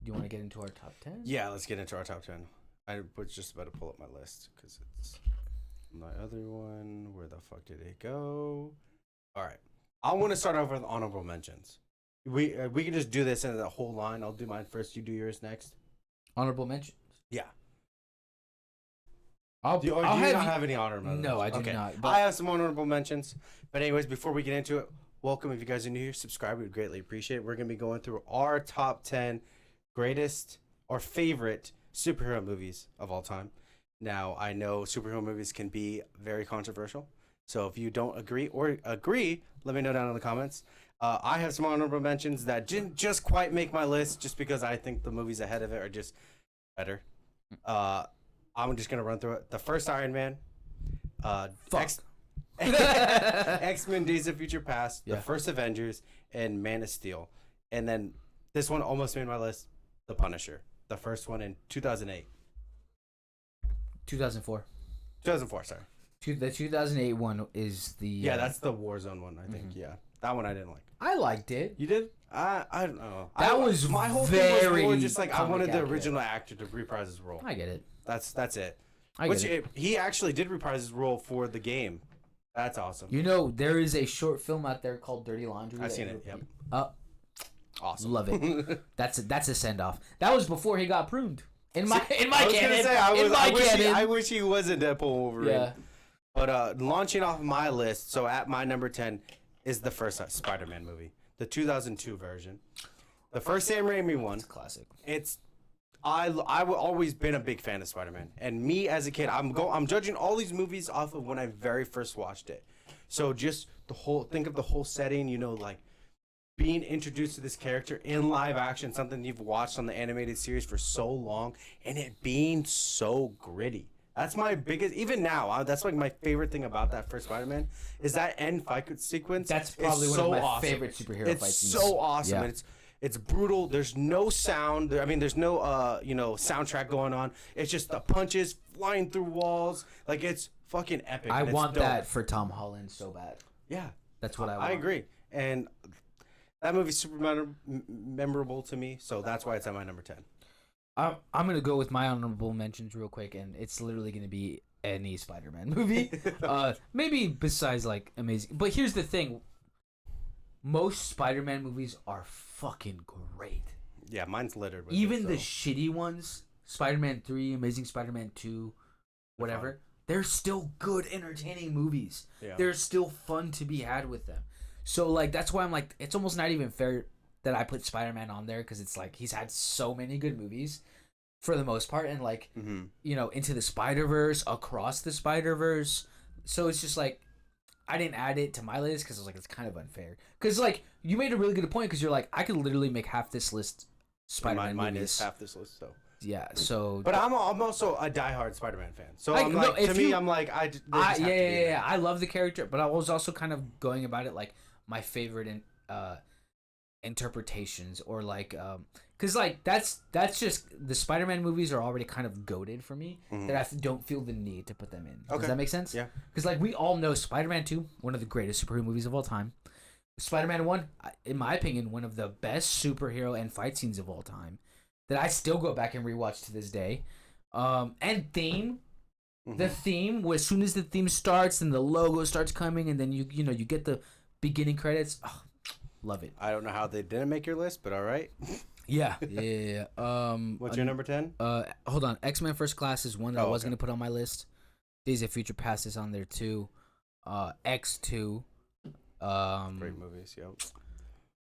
Do you want to get into our top 10? Yeah, let's get into our top 10. I was just about to pull up my list because it's my other one. Where the fuck did it go? All right. I want to start off with honorable mentions. We can just do this in the whole line. I'll do mine first. You do yours next. Honorable mention. Yeah. Do you not have any honorable mentions? No, I do not. But I have some honorable mentions. But anyways, before we get into it, welcome. If you guys are new here, subscribe. We'd greatly appreciate it. We're going to be going through our top 10 greatest or favorite superhero movies of all time. Now, I know superhero movies can be very controversial. So if you don't agree or agree, let me know down in the comments. I have some honorable mentions that didn't just quite make my list just because I think the movies ahead of it are just better. I'm just going to run through it. The first Iron Man. X-Men Days of Future Past. Yeah. The first Avengers. And Man of Steel. And then this one almost made my list. The Punisher. The first one in 2008. 2004. 2004, sorry. The 2008 one is the... Yeah, that's the Warzone one, I think. Mm-hmm. Yeah. That one I didn't like. I liked it. You did? I don't know. That was my whole thing was more just like I wanted the original actor to reprise his role. I get it. That's it. He actually did reprise his role for the game. That's awesome. You know, there is a short film out there called Dirty Laundry. I've seen it. Yep. Awesome. Love it. That's a send off. That was before he got pruned. In my canon. I wish he wasn't Deadpool Wolverine. Yeah. But launching off my list, so at my number 10 is the first Spider-Man movie, the 2002 version. The first Sam Raimi one. It's a classic. I've always been a big fan of Spider-Man, and me as a kid, I'm judging all these movies off of when I very first watched it. So just think of the whole setting, you know, like being introduced to this character in live action, something you've watched on the animated series for so long, and it being so gritty. That's my biggest, even now, that's like my favorite thing about that first Spider-Man is that end fight sequence. That's probably one of my favorite superhero fight scenes. It's so awesome. Yeah. It's brutal. There's no sound. There's no soundtrack going on. It's just the punches flying through walls. Like, it's fucking epic. I want that for Tom Holland so bad. Yeah. That's what I want. I agree. And that movie's super memorable to me, so that's why it's at my number 10. I'm going to go with my honorable mentions real quick, and it's literally going to be any Spider-Man movie. Maybe besides, like, Amazing. But here's the thing. Most Spider-Man movies are fucking great. Yeah, mine's littered with even the shitty ones, Spider-Man 3, Amazing Spider-Man 2, whatever, they're still good, entertaining movies. Yeah. They're still fun to be had with them. So, like, that's why I'm like, it's almost not even fair that I put Spider-Man on there, because it's like he's had so many good movies for the most part, and like Into the Spider-Verse, Across the Spider-Verse. So it's just like I didn't add it to my list because I was like, it's kind of unfair. Because like you made a really good point, because you're like, I could literally make half this list Spider-Man movies. Mine is half this list, so. Yeah, so. But I'm also a diehard Spider-Man fan, so I'm like, I love the character, but I was also kind of going about it like my favorite interpretations, or like because like that's just the Spider-Man movies are already kind of goated for me, that I don't feel the need to put them in. Does that make sense? Yeah. Because like we all know Spider-Man 2, one of the greatest superhero movies of all time. Spider-Man 1, in my opinion, one of the best superhero and fight scenes of all time that I still go back and rewatch to this day. And theme. The theme, as soon as the theme starts and the logo starts coming, and then you get the beginning credits. Oh, love it. I don't know how they didn't make your list, but all right. Yeah. What's your number 10? Hold on. X-Men First Class is one that I was going to put on my list. Days of Future Past is on there too. X2. Great movies, yo.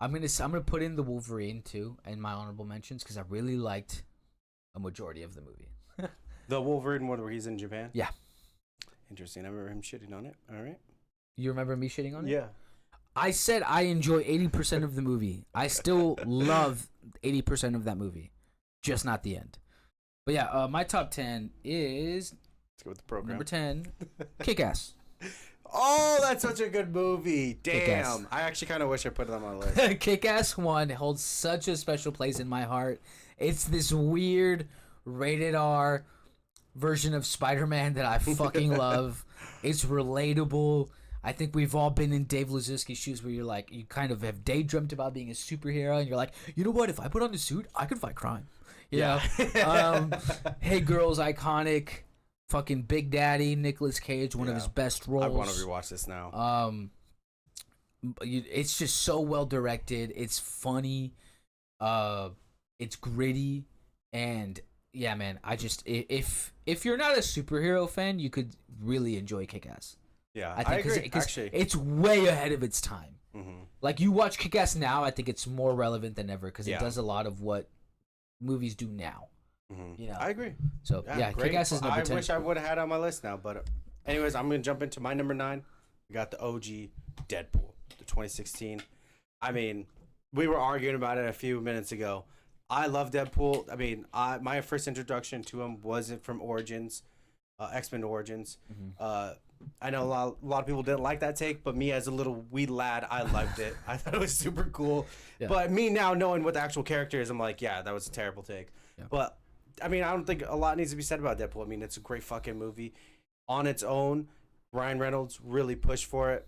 I'm gonna put in the Wolverine too in my honorable mentions, because I really liked a majority of the movie. The Wolverine one where he's in Japan? Yeah. Interesting. I remember him shitting on it. All right. You remember me shitting on it? Yeah. I said I enjoy 80% of the movie. I still love 80% of that movie, just not the end. But yeah, my top 10 is... Let's go with the program. Number 10, Kick-Ass. Oh, that's such a good movie. Damn. Kick-Ass. I actually kind of wish I put it on my list. Kick-Ass 1 holds such a special place in my heart. It's this weird rated R version of Spider-Man that I fucking love. It's relatable. I think we've all been in Dave Lazuski's shoes where you're like, you kind of have daydreamt about being a superhero, and you're like, you know what? If I put on a suit, I could fight crime. You know? Hey Girls, iconic. Fucking Big Daddy, Nicolas Cage, one of his best roles. I want to rewatch this now. It's just so well directed. It's funny. It's gritty, and yeah, man. I just if you're not a superhero fan, you could really enjoy Kick-Ass. Yeah, I think agree. Actually, it's way ahead of its time. Mm-hmm. Like you watch Kick-Ass now, I think it's more relevant than ever because Yeah. it does a lot of what movies do now. Mm-hmm. You know, I agree. So yeah, great. Kick-Ass is number 10. I wish I would have had it on my list now, but anyways, I'm gonna jump into my number 9. We got the OG Deadpool, the 2016. I mean, we were arguing about it a few minutes ago. I love Deadpool. I mean, my first introduction to him wasn't from Origins, X-Men Origins. Mm-hmm. I know a lot of people didn't like that take, but me as a little wee lad, I loved it. I thought it was super cool. Yeah. But me now knowing what the actual character is, I'm like, yeah, that was a terrible take. Yeah. But I mean, I don't think a lot needs to be said about Deadpool. I mean, it's a great fucking movie on its own. Ryan Reynolds really pushed for it.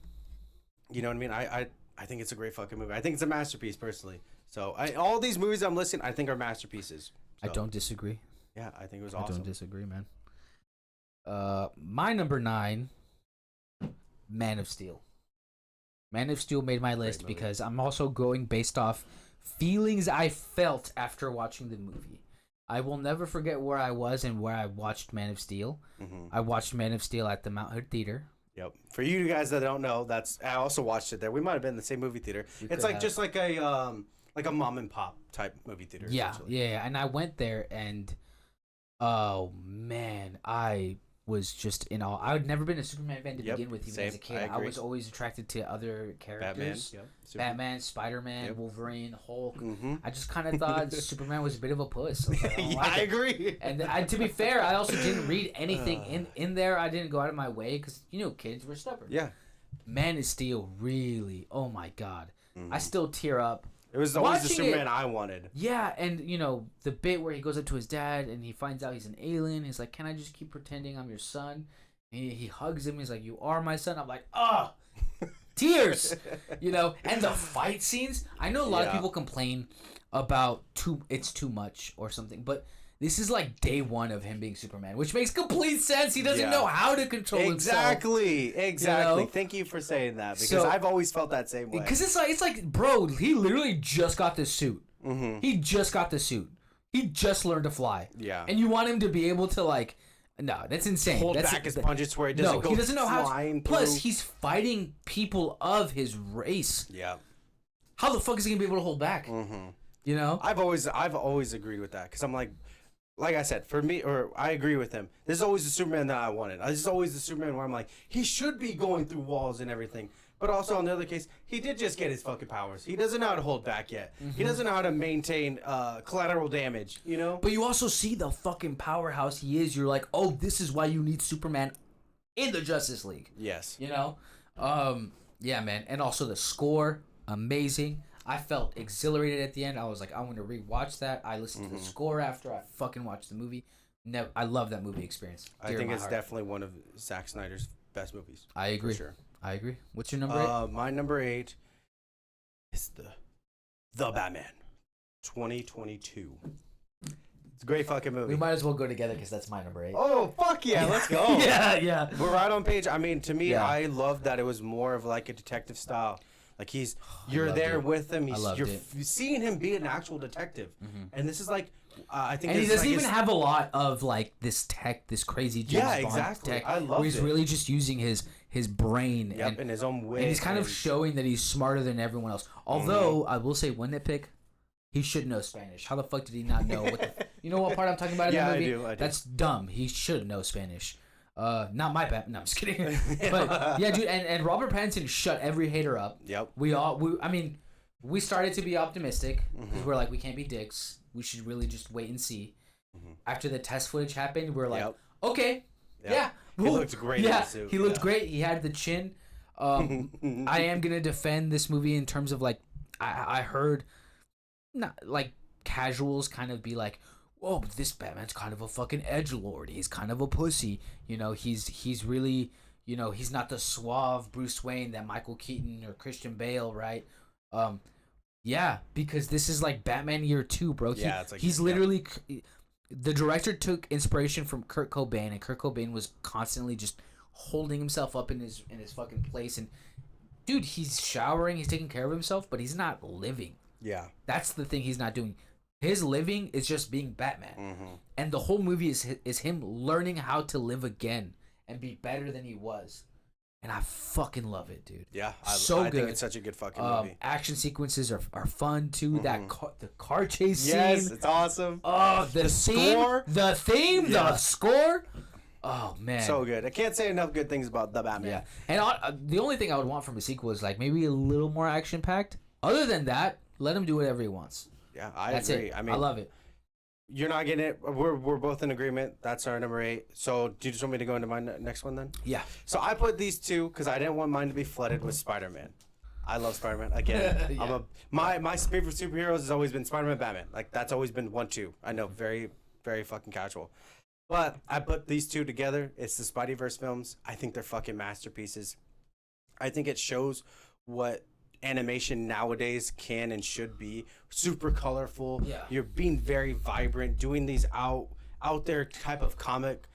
You know what I mean? I think it's a great fucking movie. I think it's a masterpiece, personally. So all these movies I'm listing, I think are masterpieces. So, I don't disagree. Yeah, I think it was awesome. I don't disagree, man. My number 9, Man of Steel. Man of Steel made my list because I'm also going based off feelings I felt after watching the movie. I will never forget where I was and where I watched Man of Steel. Mm-hmm. I watched Man of Steel at the Mount Hood Theater. Yep. For you guys that don't know, I also watched it there. We might have been in the same movie theater. It's like just like a mom and pop type movie theater. Yeah, yeah. And I went there and, oh man, I was just in awe. I had never been a Superman fan to begin with, even as a kid. I was always attracted to other characters. Batman, Spider-Man, Wolverine, Hulk. Mm-hmm. I just kind of thought Superman was a bit of a puss. So I agree. And to be fair, I also didn't read anything in there. I didn't go out of my way because, kids were stubborn. Yeah. Man of Steel, really, oh my God. Mm-hmm. I still tear up. It was always the Superman I wanted. Yeah, and the bit where he goes up to his dad and he finds out he's an alien. He's like, "Can I just keep pretending I'm your son?" And he hugs him. He's like, "You are my son." I'm like, "Oh, tears," And the fight scenes. I know a lot of people complain about it's too much or something, but this is like day one of him being Superman, which makes complete sense. He doesn't know how to control himself. Exactly. Thank you for saying that because I've always felt that same way. Because it's like, bro, he literally just got this suit. Mm-hmm. He just got the suit. He just learned to fly. Yeah. And you want him to be able to no, that's insane. Hold back his punches where he doesn't go he doesn't know how. Plus, through. he's fighting people of his race. Yeah. How the fuck is he gonna be able to hold back? Mm-hmm. I've always agreed with that because I'm like I said, for me, or I agree with him. This is always the Superman that I wanted. This is always the Superman where I'm like, he should be going through walls and everything. But also, on the other case, he did just get his fucking powers. He doesn't know how to hold back yet. Mm-hmm. He doesn't know how to maintain collateral damage, But you also see the fucking powerhouse he is. You're like, oh, this is why you need Superman in the Justice League. Yes. Yeah, man. And also the score, amazing. I felt exhilarated at the end. I was like, I want to rewatch that. I listened to the score after I fucking watched the movie. I love that movie experience. I think it's definitely one of Zack Snyder's best movies. I agree. For sure. I agree. What's your number 8? My number 8 is the Batman, 2022. It's a great fucking movie. We might as well go together because that's my number 8. Oh, fuck yeah. Let's go. Yeah. We're right on page. I mean, to me, I love that it was more of like a detective style. Like you're there with him. You're seeing him be an actual detective. Mm-hmm. And this is like, I think. And he doesn't even have a lot of like this crazy James Bond exactly. tech. I love where he's really just using his brain and his own wit. And he's kind of showing that he's smarter than everyone else. Although I will say, one nitpick, he should know Spanish. How the fuck did he not know you know what part I'm talking about in the movie? I do. That's dumb. He should know Spanish. Not my bad. No, I'm just kidding. But yeah, dude, and Robert Pattinson shut every hater up. Yep. We started to be optimistic because we're like, we can't be dicks. We should really just wait and see. Mm-hmm. After the test footage happened, we're like, okay, yeah. He looked great in the suit. He looked great. He had the chin. I am gonna defend this movie in terms of like, I heard, not like casuals kind of be like, oh, but this Batman's kind of a fucking edgelord. He's kind of a pussy. He's really, You know, he's not the suave Bruce Wayne that Michael Keaton or Christian Bale, right? Yeah, because this is like Batman Year 2, bro. Yeah, it's like he's literally the director took inspiration from Kurt Cobain, and Kurt Cobain was constantly just holding himself up in his fucking place. And dude, he's showering, he's taking care of himself, but he's not living. Yeah, that's the thing he's not doing. His living is just being Batman, and the whole movie is him learning how to live again and be better than he was. And I fucking love it, dude. Yeah, I think it's such a good fucking movie. Action sequences are fun too. That the car chase scene. Yes, it's awesome. Oh, the score, the theme, the score. Oh man, so good. I can't say enough good things about the Batman. Yeah, and the only thing I would want from a sequel is like maybe a little more action packed. Other than that, let him do whatever he wants. Yeah, I That's agree. It. I mean, I love it. You're not getting it. We're both in agreement. That's our number 8. So do you just want me to go into my next one then? Yeah. So I put these two because I didn't want mine to be flooded with Spider-Man. I love Spider-Man. Again, yeah. My favorite superheroes has always been Spider-Man, Batman. Like that's always been 1-2. I know, very, very fucking casual. But I put these two together. It's the Spideyverse films. I think they're fucking masterpieces. I think it shows what animation nowadays can and should be. Super colorful. Yeah. You're being very vibrant, doing these out there type of comic,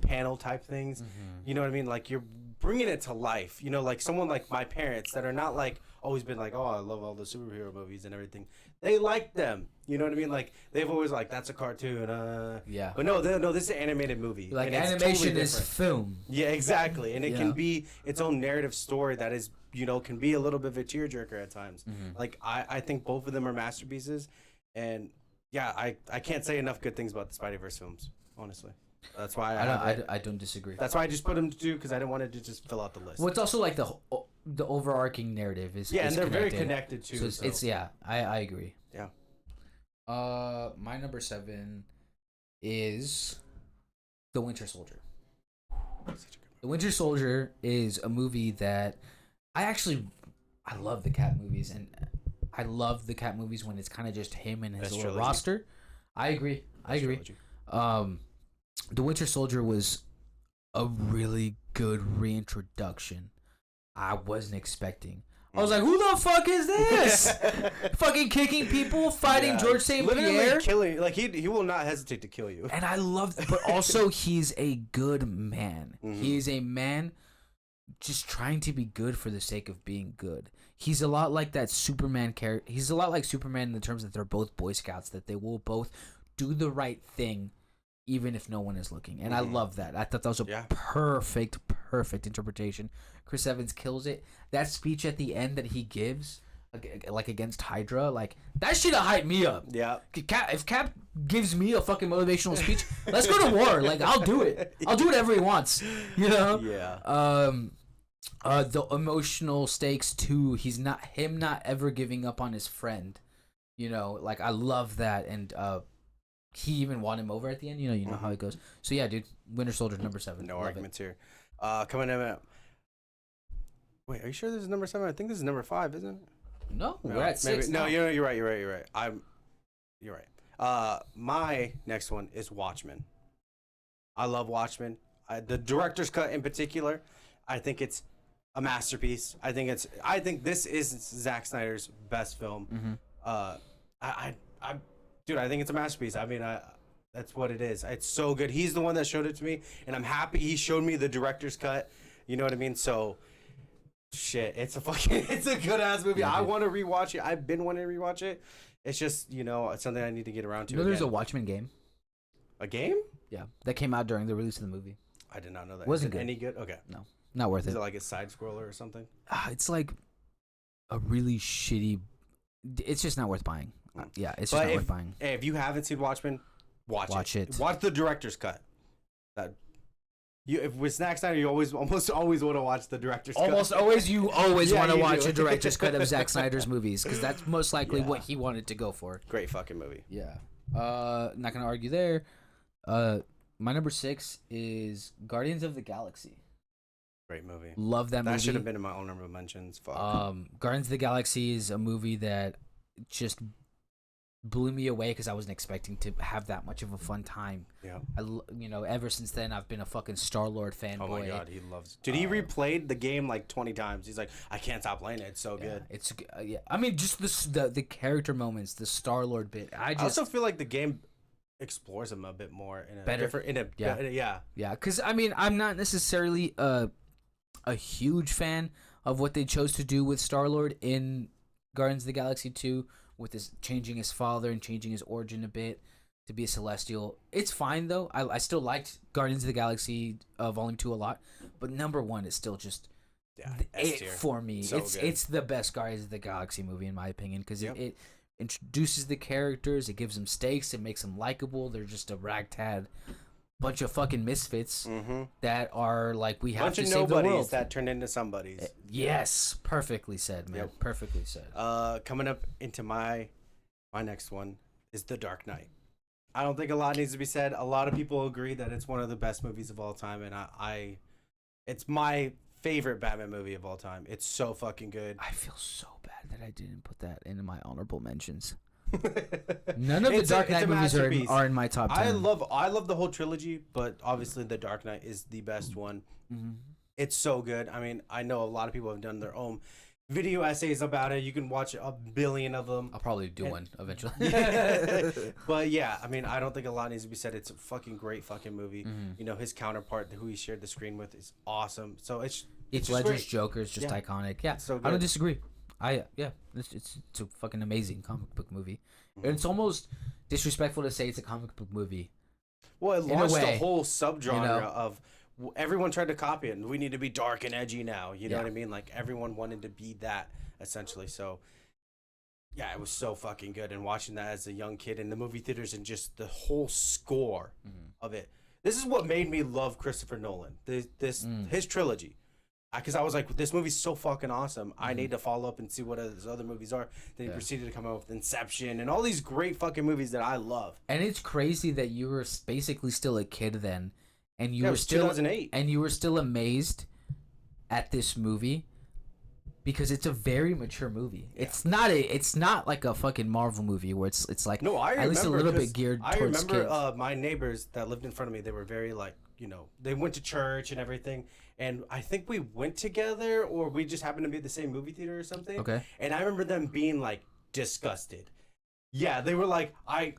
panel type things. You know what I mean? Like you're bringing it to life. Like someone like my parents that are not like always been like, oh, I love all the superhero movies and everything. They like them. You know what I mean? Like they've always like that's a cartoon. Yeah. But no, this is an animated movie. Like animation totally is film. Yeah, exactly. And it can be its own narrative story that is, can be a little bit of a tearjerker at times. Like I think both of them are masterpieces, and yeah, I can't say enough good things about the Spideyverse films. Honestly, that's why I don't disagree. That's why I just put them to do because I didn't want it to just fill out the list. Well, it's also like the overarching narrative is and they're connected. very connected too. So it's I agree. Yeah. My number 7 is The Winter Soldier. The Winter Soldier is a movie that I love the Cap movies, and I love the Cap movies when it's kind of just him and his little roster. I agree. The Winter Soldier was a really good reintroduction. I wasn't expecting. I was like, who the fuck is this? Fucking kicking people, fighting George St. Pierre. Literally killing. Like, he will not hesitate to kill you. And I love that. But also, he's a good man. He is a man just trying to be good for the sake of being good. He's a lot like that Superman character. He's a lot like Superman in the terms that they're both Boy Scouts, that they will both do the right thing even if no one is looking. And I love that. I thought that was a perfect interpretation. Chris Evans kills it. That speech at the end that he gives, like against Hydra, like that shit'll hype me up. Yeah. If Cap gives me a fucking motivational speech, let's go to war. Like I'll do it. I'll do whatever he wants. Yeah. The emotional stakes too. Him not ever giving up on his friend. Like I love that, and he even won him over at the end. You know how it goes. So yeah, dude, Winter Soldier number 7. No arguments here. Coming in. Wait, are you sure this is number 7? I think this is number 5, isn't it? No, we're at 6. No, you're right. You're right. My next one is Watchmen. I love Watchmen. The director's cut in particular, I think it's a masterpiece. I think this is Zack Snyder's best film. Dude, I think it's a masterpiece. I mean, that's what it is. It's so good. He's the one that showed it to me, and I'm happy he showed me the director's cut. You know what I mean? So, shit, it's a good ass movie. I want to rewatch it. I've been wanting to rewatch it. It's just, it's something I need to get around to. There's a Watchmen game. A game? Yeah, that came out during the release of the movie. I did not know that. Wasn't good. Any good? Okay. No, not worth it. Is it like a side scroller or something? It's like a really shitty. It's just not worth buying. Yeah, it's just not worth buying. If you haven't seen Watchmen, watch it. Watch the director's cut. If with Zack Snyder, you almost always want to watch the director's cut. Almost always, you always want to watch a director's cut of Zack Snyder's movies because that's most likely what he wanted to go for. Great fucking movie. Yeah. Not gonna argue there. My number 6 is Guardians of the Galaxy. Great movie. Love that movie. That should have been in my honorable mentions. Fuck. Guardians of the Galaxy is a movie that just blew me away because I wasn't expecting to have that much of a fun time. Yeah. Ever since then, I've been a fucking Star-Lord fanboy. Oh my god, he loves. Dude, he replayed the game like 20 times. He's like, I can't stop playing it. It's so good. It's yeah. I mean, just the character moments, the Star-Lord bit. I also feel like the game explores him a bit more in a better. Different. Yeah. Because I mean, I'm not necessarily a huge fan of what they chose to do with Star-Lord in Guardians of the Galaxy 2, with his changing his father and changing his origin a bit to be a Celestial. It's fine though. I still liked Guardians of the Galaxy Volume 2 a lot, but number 1 is still just it for me. So it's the best Guardians of the Galaxy movie in my opinion, because it introduces the characters, it gives them stakes, it makes them likable. They're just a ragtag bunch of fucking misfits that are like, we have to save the world. Bunch of nobodies that turned into somebodies. Yes, perfectly said, man. Yep. Perfectly said. Coming up into my next one is The Dark Knight. I don't think a lot needs to be said. A lot of people agree that it's one of the best movies of all time, and it's my favorite Batman movie of all time. It's so fucking good. I feel so bad that I didn't put that into my honorable mentions. None of the Dark Knight movies are in my top 10. I love the whole trilogy, but obviously The Dark Knight is the best one. Mm-hmm. It's so good. I mean, I know a lot of people have done their own video essays about it. You can watch a billion of them. I'll probably do one eventually. But yeah, I mean, I don't think a lot needs to be said. It's a fucking great fucking movie. Mm-hmm. You know, his counterpart, who he shared the screen with, is awesome. So it's Ledger's great. Joker is just iconic. Yeah, so I don't disagree. It's a fucking amazing comic book movie. Mm-hmm. And it's almost disrespectful to say it's a comic book movie. Well, it launched a whole subgenre of everyone tried to copy it, and we need to be dark and edgy now. You know what I mean? Like, everyone wanted to be that, essentially. So, yeah, it was so fucking good. And watching that as a young kid in the movie theaters and just the whole score of it. This is what made me love Christopher Nolan. His trilogy. Because I was like, this movie's so fucking awesome. I need to follow up and see what his other movies are. Then he proceeded to come out with Inception and all these great fucking movies that I love. And it's crazy that you were basically still a kid then, and you were still 2008, and you were still amazed at this movie, because it's a very mature movie. Yeah. It's not like a fucking Marvel movie where it's like, no, I remember, at least a little bit geared towards kids. I remember my neighbors that lived in front of me. They were very like, you know, they went to church and everything. And I think we went together, or we just happened to be at the same movie theater or something. Okay. And I remember them being like disgusted. Yeah, they were like, I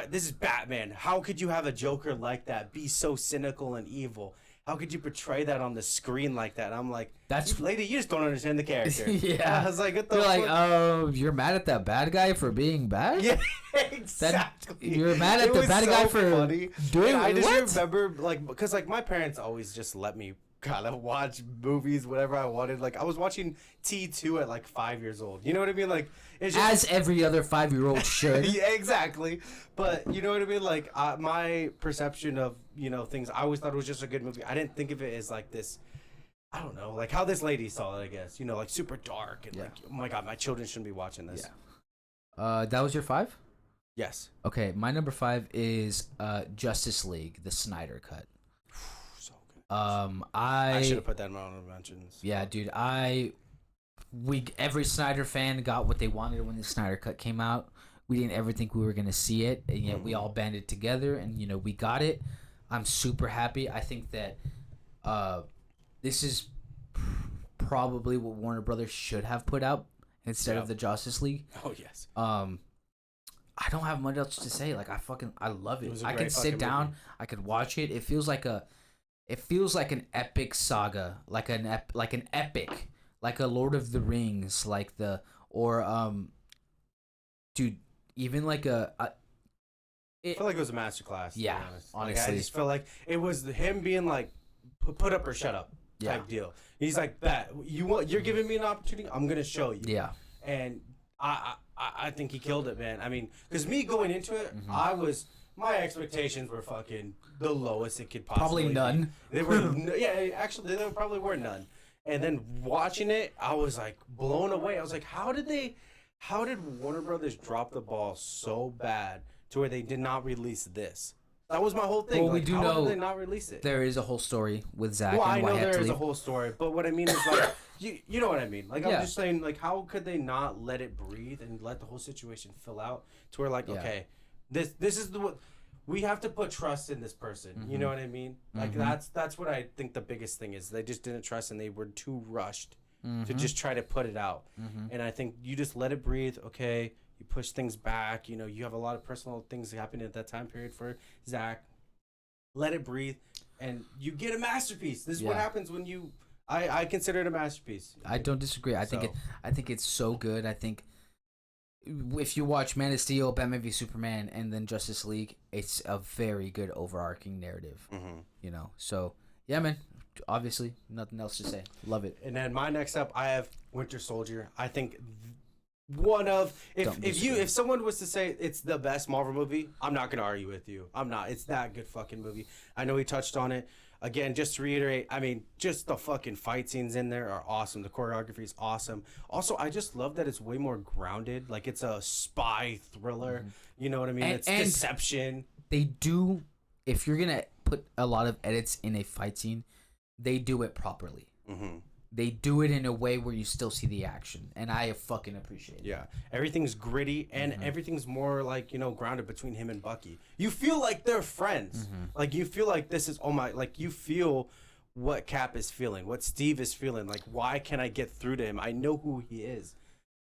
this is Batman. How could you have a Joker like that be so cynical and evil? How could you portray that on the screen like that? And I'm like, lady, you just don't understand the character. Yeah. I was like, what the You're fuck? like, oh, you're mad at that bad guy for being bad? Yeah, exactly. You're mad at the bad guy for funny. doing I just what? remember, like, because like my parents always just let me kind of watch movies whatever I wanted. Like, I was watching T2 at like 5 years old. You know what I mean? Like, it's just, as every other 5-year-old should. Yeah, exactly. But you know what I mean? Like, my perception of, you know, things, I always thought it was just a good movie. I didn't think of it as like this, I don't know, like how this lady saw it, I guess. You know, like super dark and like, oh my god, my children shouldn't be watching this. Yeah. That was your 5? Yes. Okay, my number 5 is Justice League, the Snyder Cut. I should have put that in my honorable mentions. Yeah, dude. Every Snyder fan got what they wanted when the Snyder Cut came out. We didn't ever think we were gonna see it, and yet we all banded together, and you know, we got it. I'm super happy. I think that this is probably what Warner Brothers should have put out instead of the Justice League. Oh yes. I don't have much else to say. Like, I love it. I can sit down. Movie. I could watch it. It feels like an epic saga, like an epic, like a Lord of the Rings, dude, even like I feel like it was a masterclass. Yeah, honestly, like, I just felt like it was him being like, put up or shut up type deal. He's like, you're giving me an opportunity, I'm gonna show you. Yeah, and I think he killed it, man. I mean, because me going into it, my expectations were fucking the lowest it could possibly be. Probably none. They were, actually, there probably were none. And then watching it, I was like blown away. I was like, how did Warner Brothers drop the ball so bad to where they did not release this? That was my whole thing. Well, we do know did they not release it? There is a whole story with Zach. Well, and I why know he had there to is leave. a whole story, but what I mean is like you know what I mean. Like Yeah. I'm just saying, like how could they not let it breathe and let the whole situation fill out to where like okay, this is what we have to put trust in this person. You know what I mean? Like that's what I think the biggest thing is. They just didn't trust and they were too rushed to just try to put it out. And I think you just let it breathe. Okay, you push things back. You know, you have a lot of personal things happening at that time period for Zach. Let it breathe, and you get a masterpiece. This is what happens when you. I consider it a masterpiece. I don't disagree. I think it's so good. I think if you watch Man of Steel, Batman v Superman, and then Justice League, it's a very good overarching narrative. You know, so yeah, man. Obviously, nothing else to say. Love it. And then my next up, I have Winter Soldier. I think one of if someone was to say it's the best Marvel movie, I'm not gonna argue with you. I'm not. It's that good fucking movie. I know he touched on it. Again, just to reiterate, I mean, just the fucking fight scenes in there are awesome. The choreography is awesome. Also, I just love that it's way more grounded. Like it's a spy thriller. You know what I mean? It's deception. They do. If you're gonna put a lot of edits in a fight scene, they do it properly. They do it in a way where you still see the action, and I fucking appreciate it. Yeah, everything's gritty, and everything's more like, you know, grounded between him and Bucky. You feel like they're friends. Like you feel like this is like you feel what Cap is feeling, what Steve is feeling. Like, why can I get through to him? I know who he is.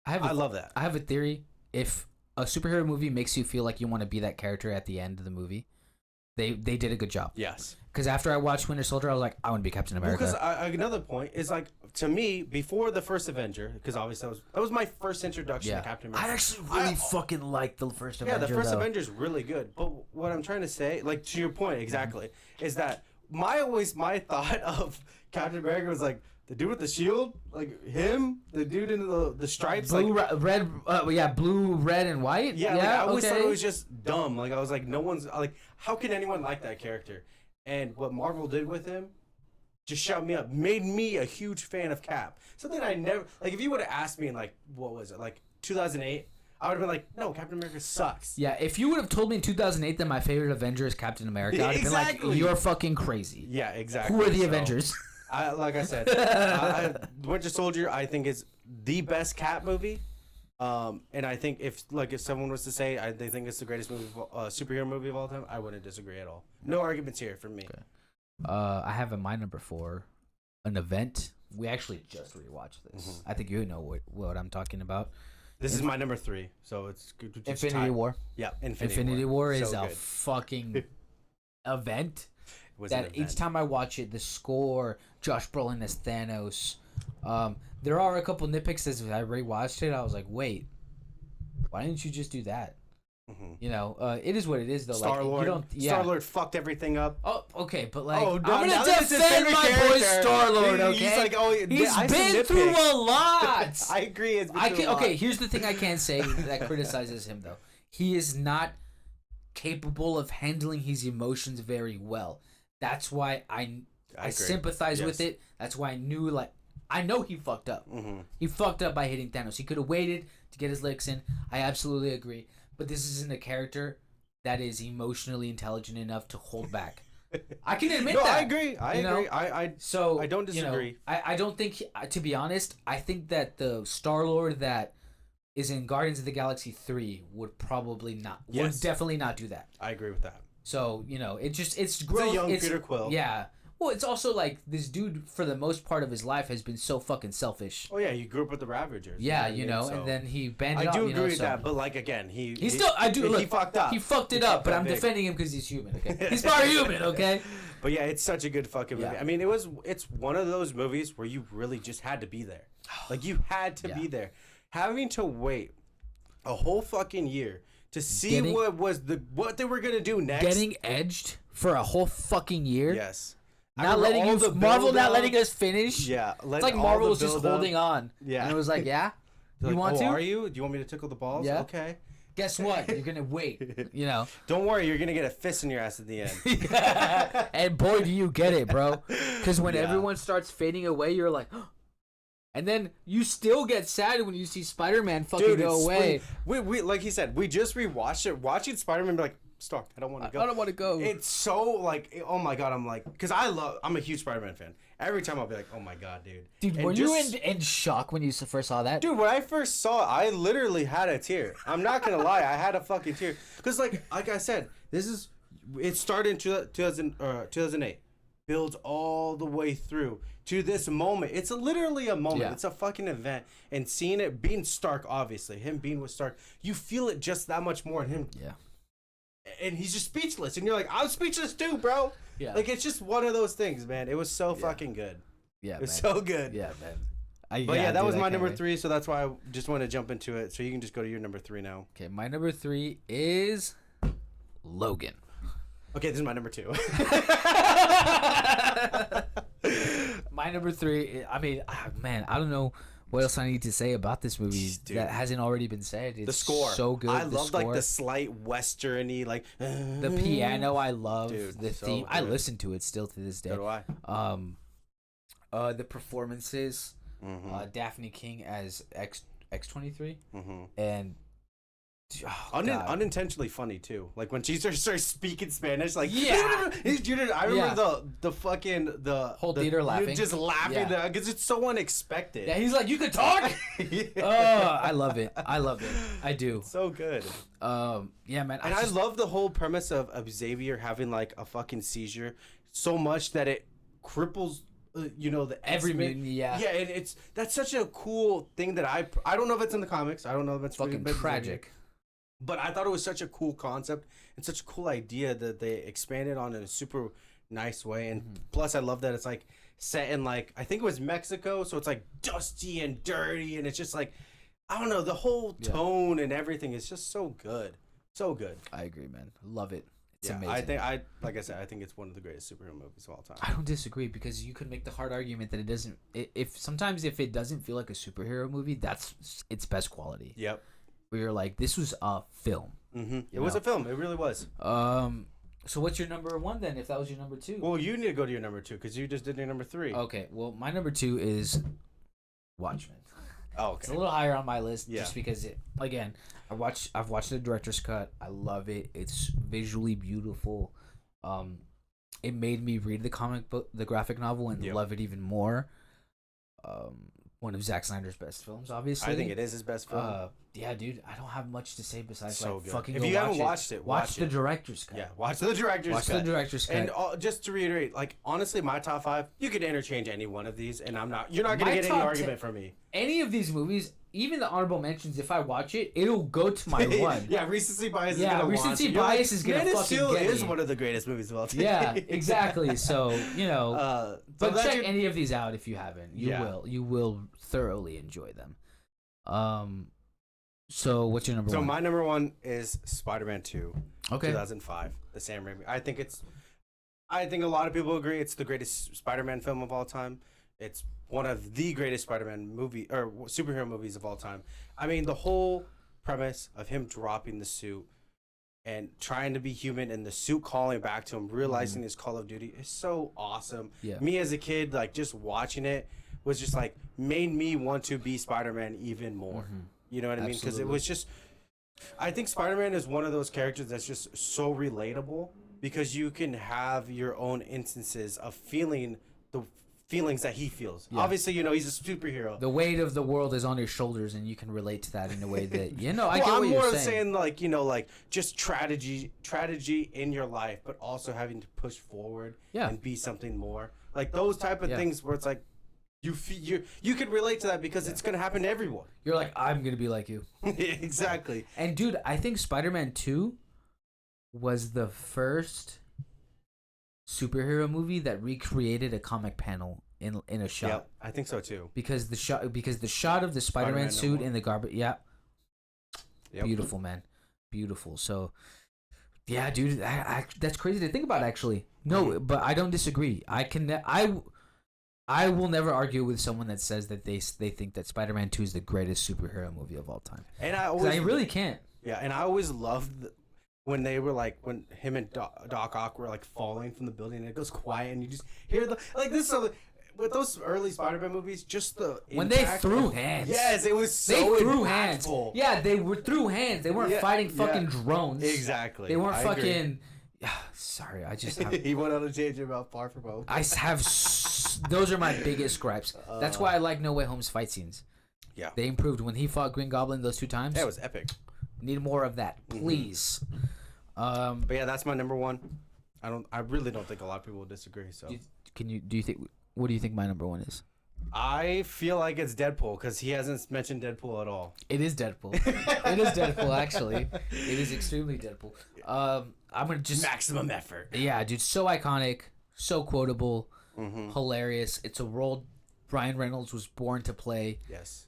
I love that. I have a theory. If a superhero movie makes you feel like you want to be that character at the end of the movie, they did a good job. Yes. Because after I watched Winter Soldier, I was like, I want to be Captain America. Because another point is like, to me, before the first Avenger, because obviously that was my first introduction to Captain America. I actually really fucking liked the first Avenger. Yeah, the first Avenger is really good. But what I'm trying to say, like to your point exactly, is that my thought of Captain America was like the dude with the shield, like him, the dude in the stripes, blue, like red, blue, red, and white. Yeah, like, I always thought it was just dumb. Like I was like, no one's like, how can anyone like that character? And what Marvel did with him, just shut me up, made me a huge fan of Cap. Something I never like. If you would have asked me in like what was it, like 2008, I would have been like, no, Captain America sucks. Yeah, if you would have told me in 2008 that my favorite Avenger is Captain America, I'd have been like, you're fucking crazy. Yeah, exactly. Who are the Avengers? Like I said, Winter Soldier, I think is the best Cap movie. And I think if someone was to say they think it's the greatest movie, superhero movie of all time, I wouldn't disagree at all. No arguments here from me. Okay. I have in my number 4, an event. We actually just rewatched this. I think you know what I'm talking about. This is my number 3, so it's good. Infinity War. Yeah, Infinity War is so a fucking event. Each time I watch it, the score, Josh Brolin as Thanos. There are a couple nitpicks as I rewatched it. I was like, wait, why didn't you just do that? You know, it is what it is though. Star-Lord. Star-Lord fucked everything up. Oh, okay, but like, I'm gonna defend my boy Star-Lord. Okay, he's been through a lot. I agree. Okay, here's the thing I can say that criticizes him though. He is not capable of handling his emotions very well. That's why I sympathize with it. That's why I know he fucked up. He fucked up by hitting Thanos. He could have waited to get his licks in. I absolutely agree. But this isn't a character that is emotionally intelligent enough to hold back. I can admit that. I agree. I agree. I don't disagree. You know, I don't think, to be honest, I think that the Star-Lord that is in Guardians of the Galaxy 3 would probably not, would definitely not do that. I agree with that. So, you know, it's growth. It's a young Peter Quill. Yeah. Well, it's also like this dude, for the most part of his life, has been so fucking selfish. Oh yeah, he grew up with the Ravagers. Yeah, you know, and then he banded off. I do agree with that, but like again, he fucked up. He fucked it up, but I'm defending him because he's human. Okay, he's part human. Okay. But yeah, it's such a good fucking movie. I mean, it's one of those movies where you really just had to be there. Like you had to be there. Having to wait a whole fucking year to see what they were gonna do next. Getting edged for a whole fucking year. Yes. Not letting Marvel not letting us finish. Yeah, it's like Marvel was just holding on. Yeah, and it was like, yeah, you want to? Are you? Do you want me to tickle the balls? Yeah. Okay. Guess what? You're gonna wait. You know. Don't worry, you're gonna get a fist in your ass at the end. And boy, do you get it, bro? Because when everyone starts fading away, you're like, and then you still get sad when you see Spider-Man fucking go away. We like he said, we just rewatched it. Watching Spider-Man be like, Stark. I don't want to go. I don't want to go. It's so like, oh my god, I'm like, because I'm a huge Spider-Man fan. Every time I'll be like, oh my god, dude. Dude, And were you in shock when you first saw that? Dude, when I first saw it, I literally had a tear. I'm not gonna lie, I had a fucking tear. Cause like I said, it started in 2008, builds all the way through to this moment. It's literally a moment. Yeah. It's a fucking event, and seeing it, being Stark, obviously, him being with Stark, you feel it just that much more in him. Yeah. And he's just speechless, and you're like, I'm speechless too, bro. Yeah. Like, it's just one of those things, man. It was so fucking good. Yeah, It was man. so good. Yeah, man. But yeah, that dude, was I my can't number wait. 3, so that's why I just want to jump into it. So you can just go to your number 3 now. Okay, my number 3 is Logan. Okay, this is my number 2. My number 3, I mean, man, I don't know what else I need to say about this movie Dude. that hasn't already been said. It's The score, so good. I The love like score. the slight westerny, like The piano, I love. Dude, the so theme, I good. listen to it still to this day. So do I. The performances, Daphne King as X-23, and oh, God. Unintentionally funny too. Like when she starts speaking Spanish, like Yeah. I remember the fucking Whole theater laughing. just laughing Yeah. because it's so unexpected. yeah, he's like, you could talk. Yeah. Oh, I love it. I do. So good. Yeah, man. And I love the whole premise of Xavier having like a fucking seizure so much that it cripples, the Every X-Men. mutant, yeah. Yeah, and that's such a cool thing that I don't know if it's in the comics. I don't know if it's fucking really- tragic. But I thought it was such a cool concept and such a cool idea that they expanded on in a super nice way. And plus, I love that it's like set in like, I think it was Mexico, so it's like dusty and dirty, and it's just like, I don't know, the whole tone and everything is just so good, so good. I agree, man. Love it. It's Yeah, amazing. like I said, I think it's one of the greatest superhero movies of all time. I don't disagree because you could make the hard argument that it doesn't. If sometimes if it doesn't feel like a superhero movie, that's its best quality. Yep. Where you're like, this was a film. It was a film. It really was. So what's your number 1 then? If that was your number 2. Well, you need to go to your number 2 because you just did your number 3. Okay. Well, my number 2 is Watchmen. Oh, It's okay. a little higher on my list Yeah. just because I've watched the director's cut. I love it. It's visually beautiful. It made me read the comic book, the graphic novel, and Yep. love it even more. One of Zack Snyder's best films, obviously. I think it is his best film. Yeah, dude. I don't have much to say besides So like good. fucking. If go you haven't watch watched it, watch watch the it. director's cut. Yeah, watch the director's Watch cut. the director's cut. And just to reiterate, like honestly, my top 5, you could interchange any one of these, and you're not gonna My get any top argument from me. Any of these movies, even the honorable mentions, if I watch it, it'll go to my one. Yeah, recency bias. Yeah, is gonna recency want you. You're bias is gonna Man of fucking Steel get is me. one of the greatest movies of all time. Yeah, exactly. So So but that's check your- any of these out if you haven't. Yeah. You will thoroughly enjoy them. So what's your number So 1? my number 1 is Spider-Man 2, Okay. 2005, the Sam Raimi. I think a lot of people agree it's the greatest Spider-Man film of all time. It's one of the greatest Spider-Man movie or superhero movies of all time. I mean, the whole premise of him dropping the suit and trying to be human and the suit calling back to him, realizing his Call of Duty is so awesome. Yeah. Me as a kid, like just watching it was just like made me want to be Spider-Man even more. You know what I mean? Because it Absolutely. was just, I think Spider-Man is one of those characters that's just so relatable because you can have your own instances of feeling the feelings that he feels. Yeah. Obviously, he's a superhero. The weight of the world is on your shoulders, and you can relate to that in a way that I Well, get what I'm you're more saying. saying like just strategy in your life, but also having to push forward Yeah. and be something more. Like those type of Yeah. things where it's like you can relate to that because it's gonna happen to everyone. You're like, I'm gonna be like you. Exactly. And dude, I think Spider-Man 2 was the first superhero movie that recreated a comic panel in a shot. Yep, I think so too. Because the shot of the Spider-Man Spider-Man suit number in the garbage, yeah, Yep. beautiful, man, beautiful. So, yeah, dude, that's crazy to think about. Actually, no, but I don't disagree. I will never argue with someone that says that they think that Spider-Man 2 is the greatest superhero movie of all time. And I 'Cause always I really can't. Yeah, and I always loved when they were like when him and Doc Ock were like falling from the building and it goes quiet and you just hear the like this. So with those early Spider-Man movies, just the when they impact threw of- hands. Yes, it was so They threw hands. impactful. Yeah, they were through hands. They weren't Yeah, fighting fucking yeah. drones. Exactly. They weren't I agree. fucking. Sorry, I just have. He went on a tangent about Far From Home. Those are my biggest gripes. That's why I like No Way Home's fight scenes. Yeah. They improved when he fought Green Goblin those 2 times. That was epic. Need more of that, please. But yeah, that's my number one. I really don't think a lot of people will disagree. So What do you think my number 1 is? I feel like it's Deadpool because he hasn't mentioned Deadpool at all. It is Deadpool. It is Deadpool, actually. It is extremely Deadpool. I'm gonna just Maximum effort. Yeah, dude, so iconic, so quotable, hilarious. It's a role Ryan Reynolds was born to play. Yes.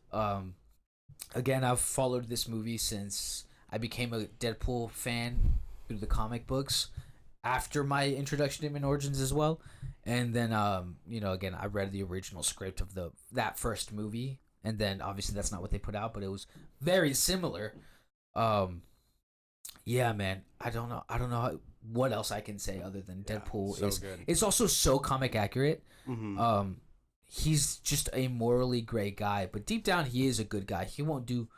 Again, I've followed this movie since I became a Deadpool fan through the comic books after my introduction to him in Origins as well. And then, again, I read the original script of that first movie. And then, obviously, that's not what they put out, but it was very similar. Yeah, man. I don't know what else I can say other than Deadpool so is. good. It's also so comic accurate. Mm-hmm. He's just a morally gray guy, but deep down he is a good guy. He won't do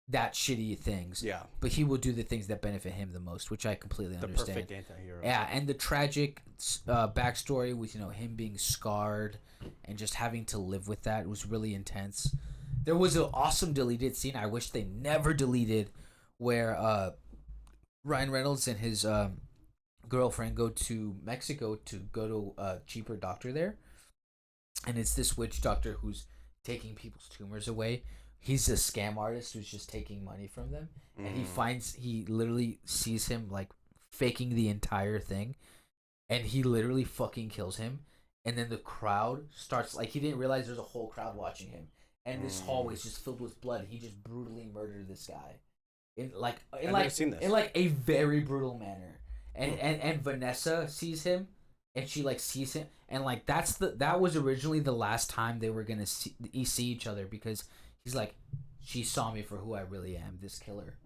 that shitty things. Yeah. But he will do the things that benefit him the most, which I completely The understand. perfect anti-hero. Yeah, and the tragic backstory with him being scarred and just having to live with that was really intense. There was an awesome deleted scene I wish they never deleted, where Ryan Reynolds and his girlfriend go to Mexico to go to a cheaper doctor there, and it's this witch doctor who's taking people's tumors away. He's a scam artist who's just taking money from them, and he literally sees him like faking the entire thing, and he literally fucking kills him. And then the crowd starts, like, he didn't realize there's a whole crowd watching him, and this hallway is just filled with blood. He just brutally murdered this guy I've never seen this. in like a very brutal manner. And Vanessa sees him, and she like sees him, and like that was originally the last time they were gonna see each other, because he's like, she saw me for who I really am, this killer.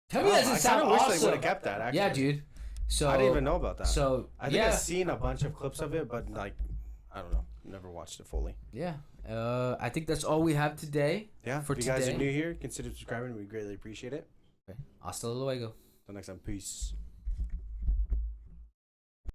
Tell me that doesn't sound I wish awesome. they would have kept that. Actually. Yeah, dude. So I didn't even know about that. So I think I've seen a bunch of clips of it, but like, I don't know, never watched it fully. Yeah. I think that's all we have today. Yeah. For if you guys today. are new here, consider subscribing. We greatly appreciate it. Okay. Hasta luego. Until next time, peace.